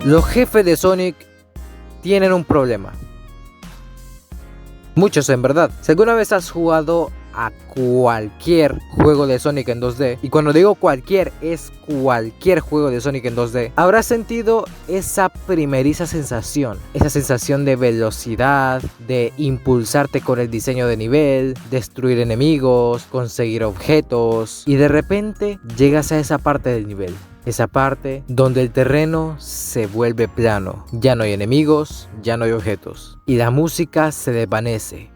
Los jefes de Sonic tienen un problema. Muchos en verdad. Si alguna vez has jugado a cualquier juego de Sonic en 2D, y cuando digo cualquier, es cualquier juego de Sonic en 2D, habrás sentido esa primeriza sensación, esa sensación de velocidad, de impulsarte con el diseño de nivel, destruir enemigos, conseguir objetos, y de repente llegas a esa parte del nivel. Esa parte donde el terreno se vuelve plano, ya no hay enemigos, ya no hay objetos, y la música se desvanece,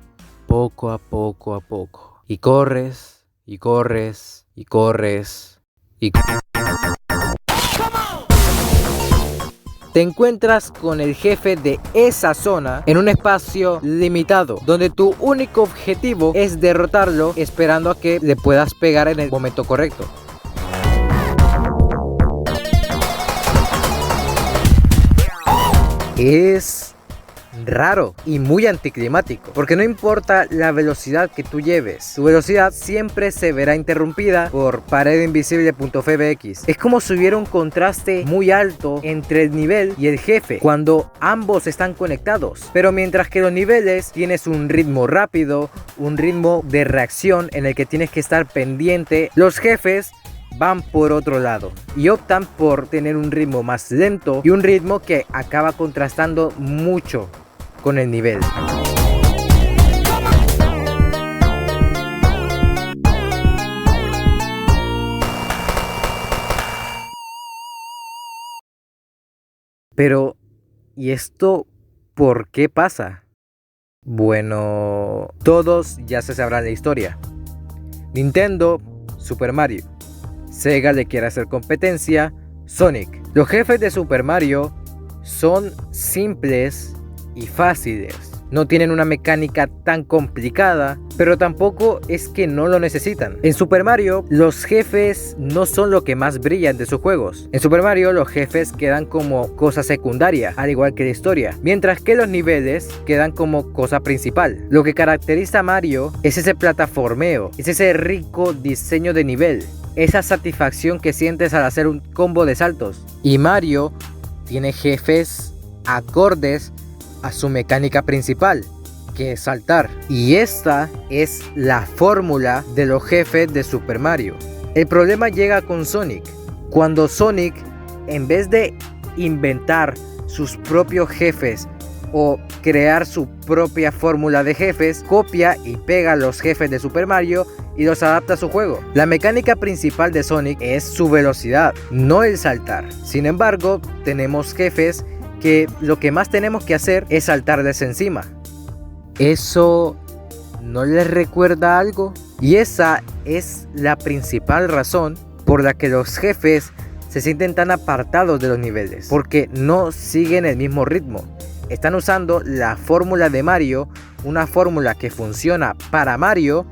poco a poco, y corres, y corres, y corres, y te encuentras con el jefe de esa zona en un espacio limitado, donde tu único objetivo es derrotarlo, esperando a que le puedas pegar en el momento correcto. Es raro y muy anticlimático, porque no importa la velocidad que tú lleves, tu velocidad siempre se verá interrumpida por pared invisible.fbx. Es como si hubiera un contraste muy alto entre el nivel y el jefe cuando ambos están conectados, pero mientras que los niveles tienes un ritmo rápido, un ritmo de reacción en el que tienes que estar pendiente, los jefes van por otro lado y optan por tener un ritmo más lento y un ritmo que acaba contrastando mucho con el nivel. Pero, ¿y esto por qué pasa? Bueno, todos ya se sabrán la historia. Nintendo, Super Mario. Sega le quiere hacer competencia, Sonic. Los jefes de Super Mario son simples y fáciles. No tienen una mecánica tan complicada, pero tampoco es que no lo necesitan. En Super Mario, los jefes no son lo que más brillan de sus juegos. En Super Mario, los jefes quedan como cosa secundaria, al igual que la historia, mientras que los niveles quedan como cosa principal. Lo que caracteriza a Mario es ese plataformeo, es ese rico diseño de nivel, esa satisfacción que sientes al hacer un combo de saltos. Y Mario tiene jefes acordes a su mecánica principal, que es saltar. Y esta es la fórmula de los jefes de Super Mario. El problema llega con Sonic, cuando Sonic, en vez de inventar sus propios jefes o crear su propia fórmula de jefes, copia y pega los jefes de Super Mario y los adapta a su juego. La mecánica principal de Sonic es su velocidad, no el saltar. Sin embargo, tenemos jefes que lo que más tenemos que hacer es saltarles encima. ¿Eso no les recuerda algo? Y esa es la principal razón por la que los jefes se sienten tan apartados de los niveles, porque no siguen el mismo ritmo. Están usando la fórmula de Mario, una fórmula que funciona para Mario,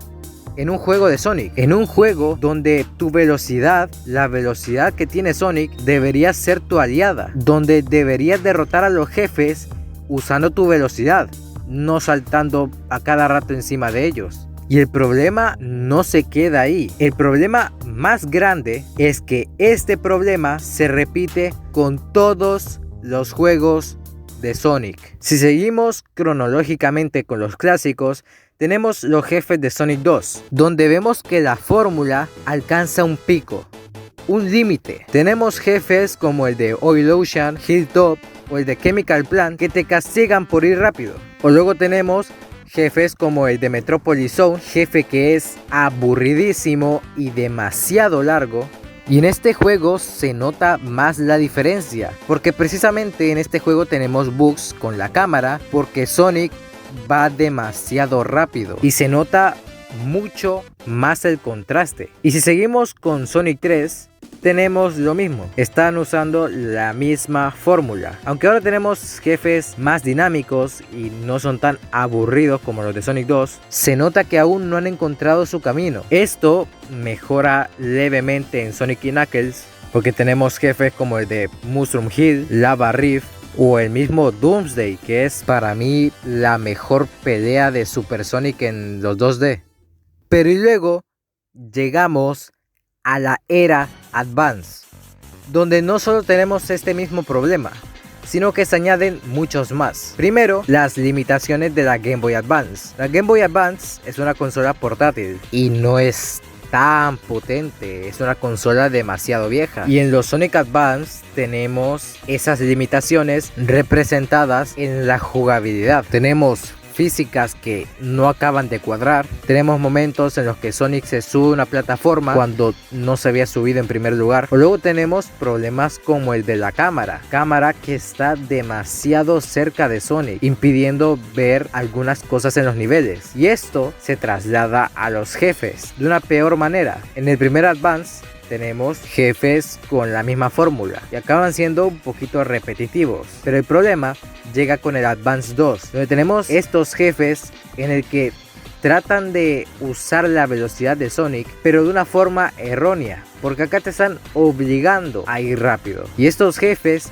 en un juego de Sonic, en un juego donde tu velocidad, la velocidad que tiene Sonic, debería ser tu aliada, donde deberías derrotar a los jefes usando tu velocidad, no saltando a cada rato encima de ellos. Y el problema no se queda ahí. El problema más grande es que este problema se repite con todos los juegos de Sonic. Si seguimos cronológicamente con los clásicos, tenemos los jefes de Sonic 2, donde vemos que la fórmula alcanza un pico, un límite. Tenemos jefes como el de Oil Ocean, Hilltop o el de Chemical Plant que te castigan por ir rápido. O luego tenemos jefes como el de Metropolis Zone, jefe que es aburridísimo y demasiado largo. Y en este juego se nota más la diferencia, porque precisamente en este juego tenemos bugs con la cámara, porque Sonic va demasiado rápido y se nota mucho más el contraste. Y si seguimos con Sonic 3, tenemos lo mismo, están usando la misma fórmula, aunque ahora tenemos jefes más dinámicos y no son tan aburridos como los de Sonic 2. Se nota que aún no han encontrado su camino. Esto mejora levemente en Sonic y Knuckles, porque tenemos jefes como el de Mushroom Hill, Lava Reef o el mismo Doomsday, que es para mí la mejor pelea de Super Sonic en los 2D. Pero y luego llegamos a la era Advance, donde no solo tenemos este mismo problema, sino que se añaden muchos más. Primero, las limitaciones de la Game Boy Advance. La Game Boy Advance es una consola portátil y no es tan potente, es una consola demasiado vieja, y en los Sonic Advance tenemos esas limitaciones representadas en la jugabilidad. Tenemos físicas que no acaban de cuadrar, tenemos momentos en los que Sonic se sube a una plataforma cuando no se había subido en primer lugar, o luego tenemos problemas como el de la cámara que está demasiado cerca de Sonic, impidiendo ver algunas cosas en los niveles, y esto se traslada a los jefes de una peor manera. En el primer Advance tenemos jefes con la misma fórmula y acaban siendo un poquito repetitivos, pero el problema llega con el Advance 2, donde tenemos estos jefes en el que tratan de usar la velocidad de Sonic, pero de una forma errónea, porque acá te están obligando a ir rápido, y estos jefes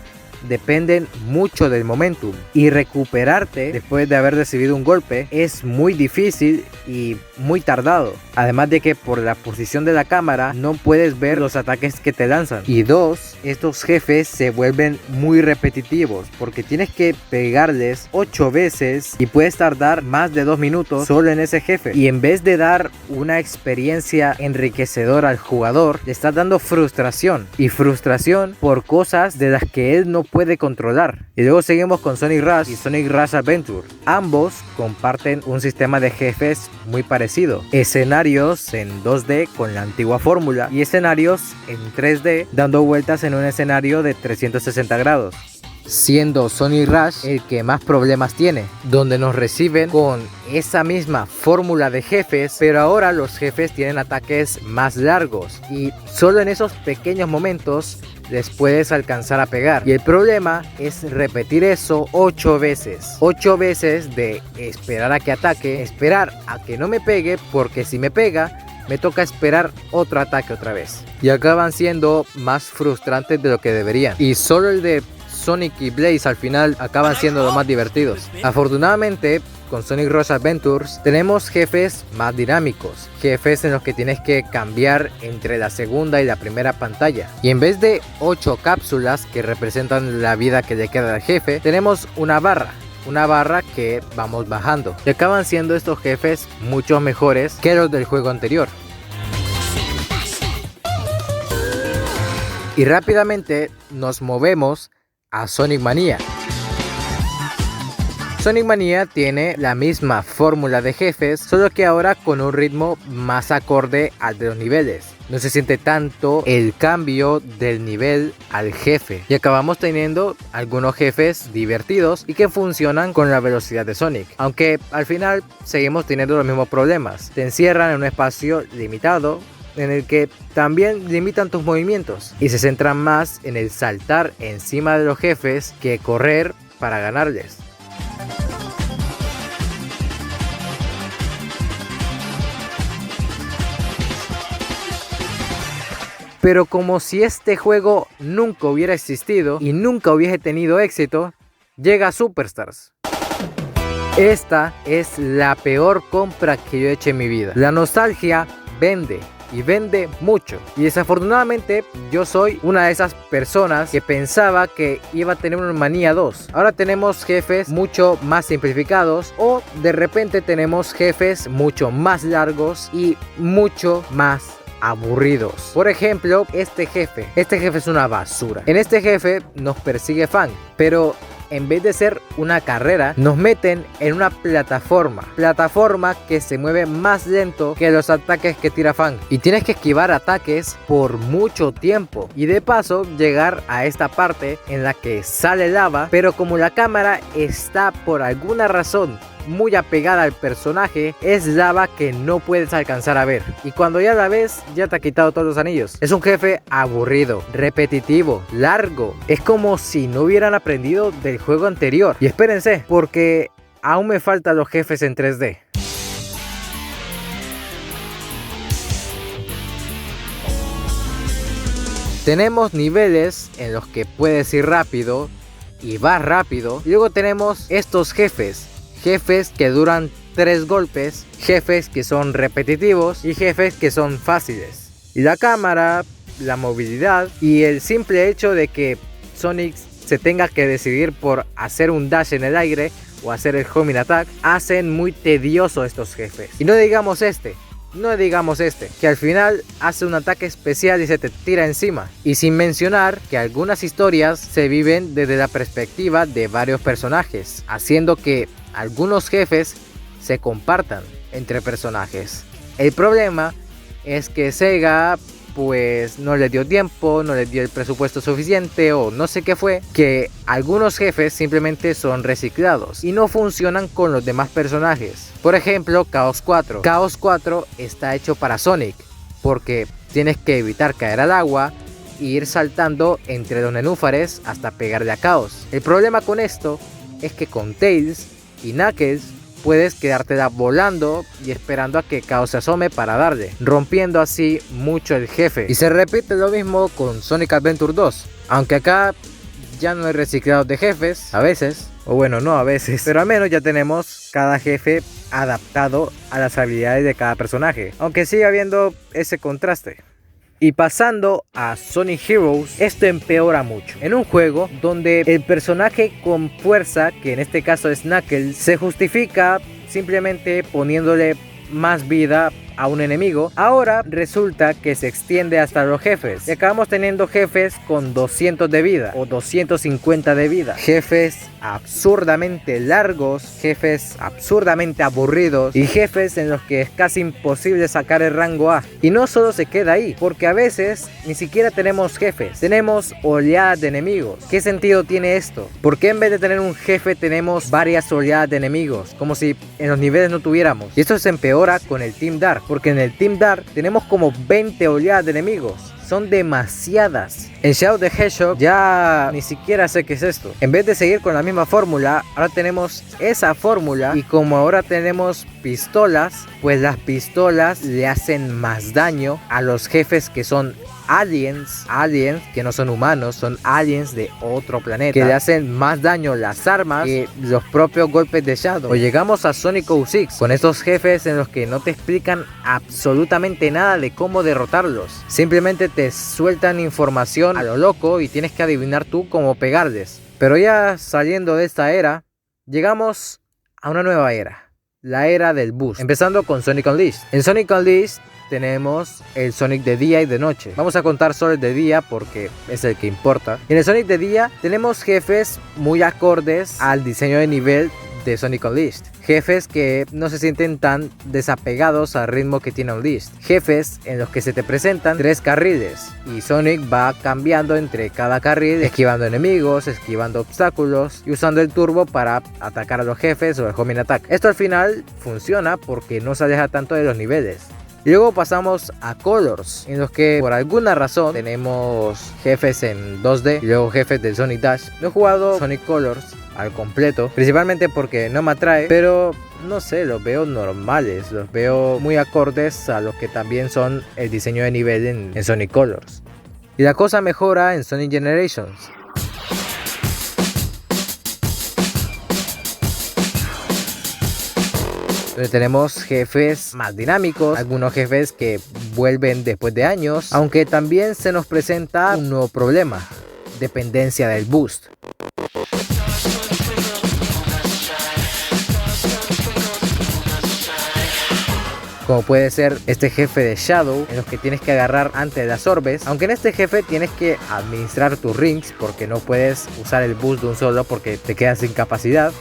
dependen mucho del momentum, y recuperarte después de haber recibido un golpe es muy difícil y muy tardado, además de que por la posición de la cámara no puedes ver los ataques que te lanzan. Y dos, estos jefes se vuelven muy repetitivos porque tienes que pegarles 8 veces y puedes tardar más de 2 minutos solo en ese jefe, y en vez de dar una experiencia enriquecedora al jugador, le estás dando frustración, y frustración por cosas de las que él no puede controlar. Y luego seguimos con Sonic Rush y Sonic Rush Adventure. Ambos comparten un sistema de jefes muy parecido, escenarios en 2D con la antigua fórmula y escenarios en 3D dando vueltas en un escenario de 360 grados, siendo Sonic Rush el que más problemas tiene, donde nos reciben con esa misma fórmula de jefes, pero ahora los jefes tienen ataques más largos y solo en esos pequeños momentos les puedes alcanzar a pegar, y el problema es repetir eso 8 veces. 8 veces de esperar a que ataque, esperar a que no me pegue, porque si me pega me toca esperar otro ataque otra vez, y acaban siendo más frustrantes de lo que deberían, y solo el de Sonic y Blaze al final acaban siendo los más divertidos. Afortunadamente, con Sonic Rush Adventures tenemos jefes más dinámicos, jefes en los que tienes que cambiar entre la segunda y la primera pantalla, y en vez de 8 cápsulas que representan la vida que le queda al jefe, tenemos una barra que vamos bajando, y acaban siendo estos jefes mucho mejores que los del juego anterior. Y rápidamente nos movemos a Sonic Mania. Sonic Mania tiene la misma fórmula de jefes, solo que ahora con un ritmo más acorde al de los niveles. No se siente tanto el cambio del nivel al jefe, y acabamos teniendo algunos jefes divertidos y que funcionan con la velocidad de Sonic, aunque al final seguimos teniendo los mismos problemas. Te encierran en un espacio limitado en el que también limitan tus movimientos y se centran más en el saltar encima de los jefes que correr para ganarles. Pero como si este juego nunca hubiera existido y nunca hubiese tenido éxito, llega Superstars. Esta es la peor compra que yo he hecho en mi vida. La nostalgia vende, y vende mucho, y desafortunadamente yo soy una de esas personas que pensaba que iba a tener un Manía 2. Ahora tenemos jefes mucho más simplificados, o de repente tenemos jefes mucho más largos y mucho más aburridos. Por ejemplo, este jefe es una basura. En este jefe nos persigue Fang, pero en vez de ser una carrera, nos meten en una plataforma que se mueve más lento que los ataques que tira Fang, y tienes que esquivar ataques por mucho tiempo, y de paso llegar a esta parte en la que sale lava, pero como la cámara está por alguna razón muy apegada al personaje, es lava que no puedes alcanzar a ver, y cuando ya la ves ya te ha quitado todos los anillos. Es un jefe aburrido, repetitivo, largo. Es como si no hubieran aprendido del juego anterior. Y espérense, porque aún me faltan los jefes en 3D. Tenemos niveles en los que puedes ir rápido y vas rápido, y luego tenemos estos jefes que duran 3 golpes, jefes que son repetitivos y jefes que son fáciles. Y la cámara, la movilidad y el simple hecho de que Sonic se tenga que decidir por hacer un dash en el aire o hacer el homing attack, hacen muy tedioso estos jefes. Y no digamos este, que al final hace un ataque especial y se te tira encima. Y sin mencionar que algunas historias se viven desde la perspectiva de varios personajes, haciendo que algunos jefes se compartan entre personajes. El problema es que Sega pues no le dio tiempo, no le dio el presupuesto suficiente o no sé qué fue, que algunos jefes simplemente son reciclados y no funcionan con los demás personajes. Por ejemplo, Chaos 4. Chaos 4 está hecho para Sonic porque tienes que evitar caer al agua e ir saltando entre los nenúfares hasta pegarle a Chaos. El problema con esto es que con Tails y Knuckles puedes quedártela volando y esperando a que Chaos se asome para darle, rompiendo así mucho el jefe. Y se repite lo mismo con Sonic Adventure 2, aunque acá ya no hay reciclados de jefes, a veces, o bueno, no a veces, pero al menos ya tenemos cada jefe adaptado a las habilidades de cada personaje, aunque sigue habiendo ese contraste. Y pasando a Sonic Heroes, esto empeora mucho. En un juego donde el personaje con fuerza, que en este caso es Knuckles, se justifica simplemente poniéndole más vida a un enemigo, ahora resulta que se extiende hasta los jefes y acabamos teniendo jefes con 200 de vida o 250 de vida, jefes absurdamente largos, jefes absurdamente aburridos y jefes en los que es casi imposible sacar el rango A. Y no solo se queda ahí, porque a veces ni siquiera tenemos jefes, tenemos oleadas de enemigos. ¿Qué sentido tiene esto? ¿Por qué en vez de tener un jefe tenemos varias oleadas de enemigos? Como si en los niveles no tuviéramos. Y esto se empeora con el Team Dark, porque en el Team Dark tenemos como 20 oleadas de enemigos. Son demasiadas. En Shadow the Hedgehog ya ni siquiera sé qué es esto. En vez de seguir con la misma fórmula, ahora tenemos esa fórmula. Y como ahora tenemos pistolas, pues las pistolas le hacen más daño a los jefes que son aliens que no son humanos, son aliens de otro planeta, que le hacen más daño las armas que los propios golpes de Shadow. O llegamos a Sonic 06 con estos jefes en los que no te explican absolutamente nada de cómo derrotarlos, simplemente te sueltan información a lo loco y tienes que adivinar tú cómo pegarles. Pero ya saliendo de esta era, llegamos a una nueva era, la era del boost, empezando con Sonic Unleashed. En Sonic Unleashed tenemos el Sonic de día y de noche. Vamos a contar solo el de día porque es el que importa. En el Sonic de día tenemos jefes muy acordes al diseño de nivel de Sonic Unleashed. Jefes que no se sienten tan desapegados al ritmo que tiene Unleashed. Jefes en los que se te presentan 3 carriles y Sonic va cambiando entre cada carril, esquivando enemigos, esquivando obstáculos y usando el turbo para atacar a los jefes o el homing attack. Esto al final funciona porque no se aleja tanto de los niveles. Y luego pasamos a Colors, en los que por alguna razón tenemos jefes en 2D y luego jefes del Sonic Dash. No he jugado Sonic Colors al completo, principalmente porque no me atrae, pero no sé, los veo normales, los veo muy acordes a los que también son el diseño de nivel en Sonic Colors. Y la cosa mejora en Sonic Generations, donde tenemos jefes más dinámicos, algunos jefes que vuelven después de años, aunque también se nos presenta un nuevo problema: dependencia del boost. Como puede ser este jefe de Shadow, en los que tienes que agarrar antes de las orbes, aunque en este jefe tienes que administrar tus rings porque no puedes usar el boost de un solo porque te quedas sin capacidad.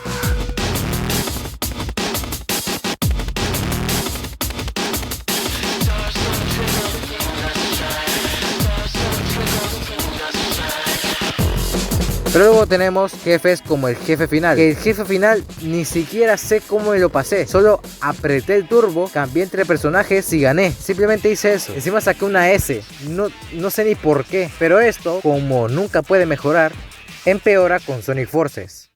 Pero luego tenemos jefes como el jefe final, que el jefe final ni siquiera sé cómo me lo pasé. Solo apreté el turbo, cambié entre personajes y gané. Simplemente hice eso. Encima saqué una S. No sé ni por qué. Pero esto, como nunca puede mejorar, empeora con Sonic Forces.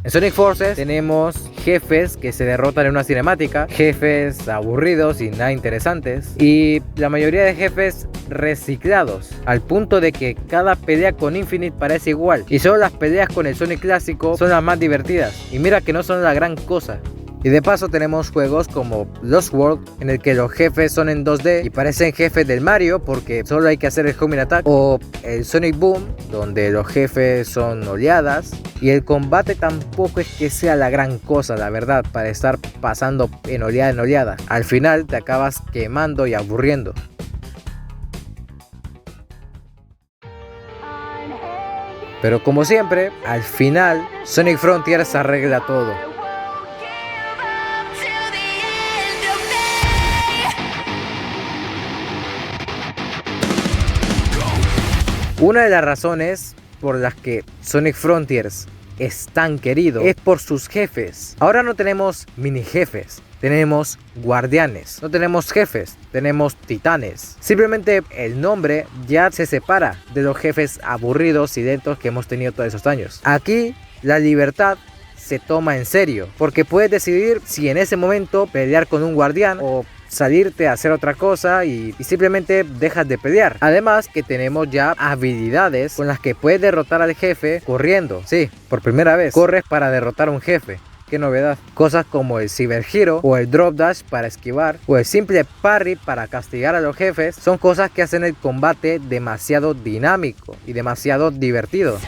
En Sonic Forces tenemos jefes que se derrotan en una cinemática, jefes aburridos y nada interesantes, y la mayoría de jefes reciclados, al punto de que cada pelea con Infinite parece igual, y solo las peleas con el Sonic clásico son las más divertidas, y mira que no son la gran cosa. Y de paso tenemos juegos como Lost World, en el que los jefes son en 2D y parecen jefes del Mario porque solo hay que hacer el homing attack, o el Sonic Boom, donde los jefes son oleadas y el combate tampoco es que sea la gran cosa, la verdad, para estar pasando en oleada en oleada. Al final te acabas quemando y aburriendo. Pero como siempre, al final Sonic Frontiers arregla todo. Una de las razones por las que Sonic Frontiers es tan querido es por sus jefes. Ahora no tenemos mini jefes, tenemos guardianes. No tenemos jefes, tenemos titanes. Simplemente el nombre ya se separa de los jefes aburridos y lentos que hemos tenido todos esos años. Aquí la libertad se toma en serio, porque puedes decidir si en ese momento pelear con un guardián o salirte a hacer otra cosa y simplemente dejas de pelear. Además que tenemos ya habilidades con las que puedes derrotar al jefe corriendo. Sí, por primera vez corres para derrotar a un jefe. Qué novedad. Cosas como el Cyber Hero o el Drop Dash para esquivar o el simple parry para castigar a los jefes son cosas que hacen el combate demasiado dinámico y demasiado divertido.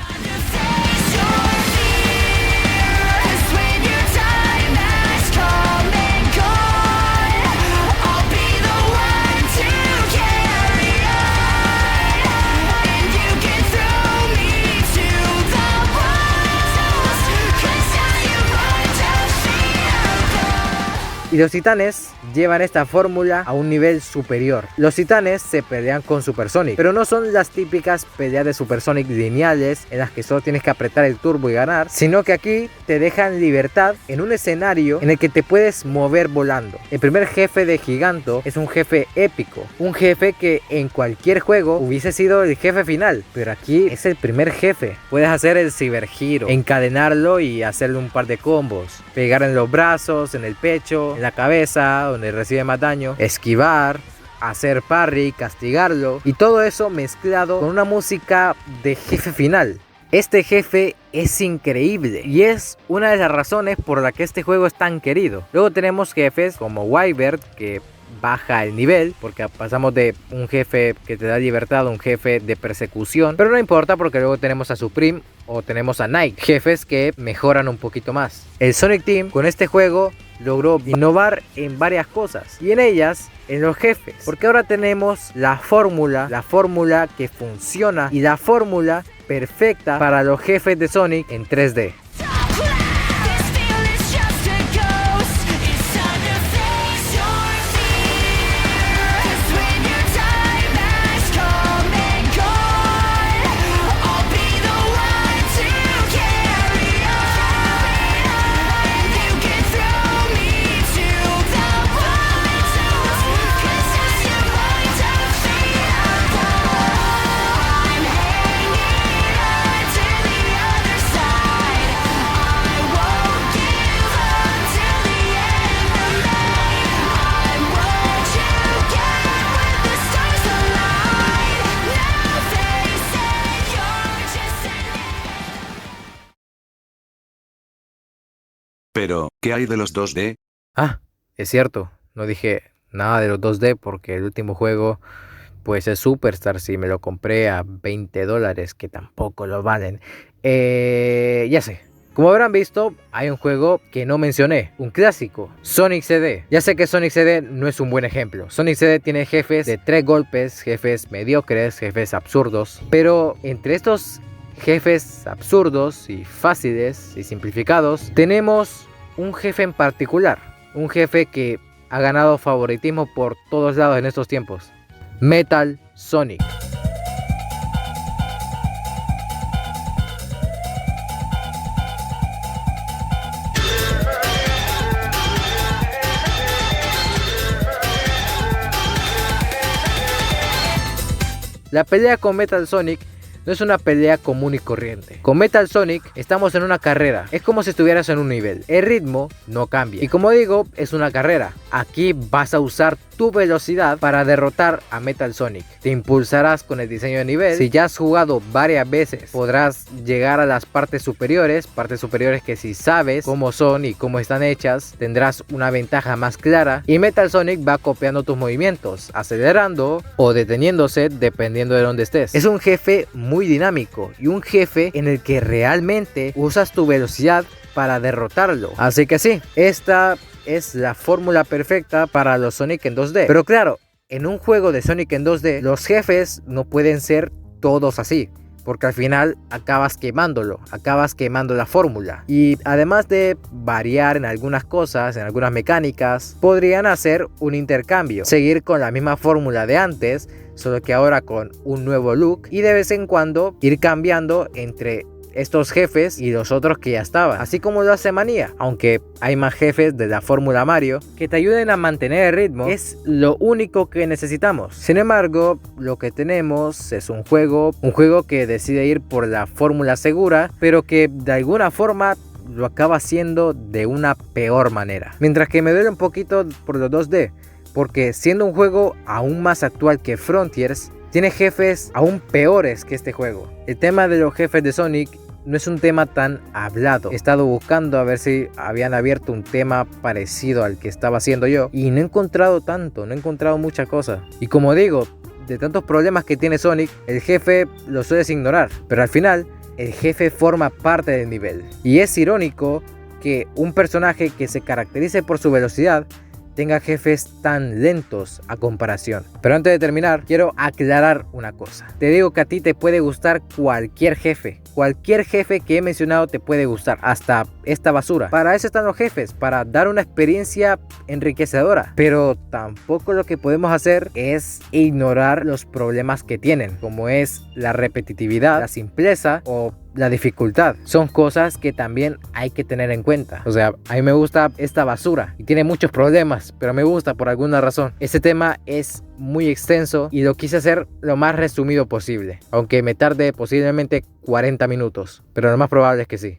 Y los titanes llevan esta fórmula a un nivel superior. Los titanes se pelean con Super Sonic, pero no son las típicas peleas de Super Sonic lineales en las que solo tienes que apretar el turbo y ganar, sino que aquí te dejan libertad en un escenario en el que te puedes mover volando. El primer jefe de Giganto es un jefe épico, un jefe que en cualquier juego hubiese sido el jefe final, pero aquí es el primer jefe. Puedes hacer el Cyber Hero, encadenarlo y hacerle un par de combos, pegar en los brazos, en el pecho, en la cabeza, donde recibe más daño, esquivar, hacer parry, castigarlo, y todo eso mezclado con una música de jefe final. Este jefe es increíble y es una de las razones por la que este juego es tan querido. Luego tenemos jefes como Wyvern, que baja el nivel porque pasamos de un jefe que te da libertad a un jefe de persecución, pero no importa porque luego tenemos a Supreme o tenemos a Nike, jefes que mejoran un poquito más. El Sonic Team con este juego logró innovar en varias cosas y en ellas en los jefes, porque ahora tenemos la fórmula que funciona y la fórmula perfecta para los jefes de Sonic en 3D. Pero, ¿qué hay de los 2D? Ah, es cierto, no dije nada de los 2D porque el último juego pues es Superstars y me lo compré a $20, que tampoco lo valen. Ya sé. Como habrán visto, hay un juego que no mencioné, un clásico, Sonic CD. Ya sé que Sonic CD no es un buen ejemplo. Sonic CD tiene jefes de 3 golpes, jefes mediocres, jefes absurdos. Pero entre estos jefes absurdos y fáciles y simplificados, tenemos un jefe en particular. Un jefe que ha ganado favoritismo por todos lados en estos tiempos. Metal Sonic. La pelea con Metal Sonic no es una pelea común y corriente. Con Metal Sonic estamos en una carrera. Es como si estuvieras en un nivel. El ritmo no cambia. Y como digo, es una carrera. aquí vas a usar tu velocidad para derrotar a Metal Sonic. Te impulsarás con el diseño de nivel. Si ya has jugado varias veces, podrás llegar a las partes superiores que si sabes cómo son y cómo están hechas, tendrás una ventaja más clara. Y Metal Sonic va copiando tus movimientos, acelerando o deteniéndose dependiendo de dónde estés. Es un jefe muy dinámico y un jefe en el que realmente usas tu velocidad para derrotarlo. Así que sí, esta es la fórmula perfecta para los Sonic en 2D. Pero claro, en un juego de Sonic en 2D, los jefes no pueden ser todos así, porque al final acabas quemando la fórmula. Y además de variar en algunas cosas, en algunas mecánicas, podrían hacer un intercambio, seguir con la misma fórmula de antes, solo que ahora con un nuevo look, y de vez en cuando ir cambiando entre estos jefes y los otros que ya estaban, así como lo hace Manía. Aunque hay más jefes de la fórmula Mario que te ayuden a mantener el ritmo, es lo único que necesitamos. Sin embargo, lo que tenemos es un juego que decide ir por la fórmula segura, pero que de alguna forma lo acaba haciendo de una peor manera. Mientras que me duele un poquito por los 2D, porque siendo un juego aún más actual que Frontiers, tiene jefes aún peores que este juego. El tema de los jefes de Sonic no es un tema tan hablado. He estado buscando a ver si habían abierto un tema parecido al que estaba haciendo yo, y no he encontrado tanto, no he encontrado muchas cosas. Y como digo, de tantos problemas que tiene Sonic, el jefe lo sueles ignorar, pero al final el jefe forma parte del nivel. Y es irónico que un personaje que se caracterice por su velocidad tenga jefes tan lentos a comparación. Pero antes de terminar, quiero aclarar una cosa. Te digo que a ti te puede gustar cualquier jefe. Cualquier jefe que he mencionado te puede gustar, hasta esta basura. Para eso están los jefes, para dar una experiencia enriquecedora. Pero tampoco lo que podemos hacer es ignorar los problemas que tienen, como es la repetitividad, la simpleza o la dificultad. Son cosas que también hay que tener en cuenta. O sea, a mí me gusta esta basura y tiene muchos problemas, pero me gusta por alguna razón. Este tema es muy extenso y lo quise hacer lo más resumido posible, aunque me tarde posiblemente 40 minutos, pero lo más probable es que sí.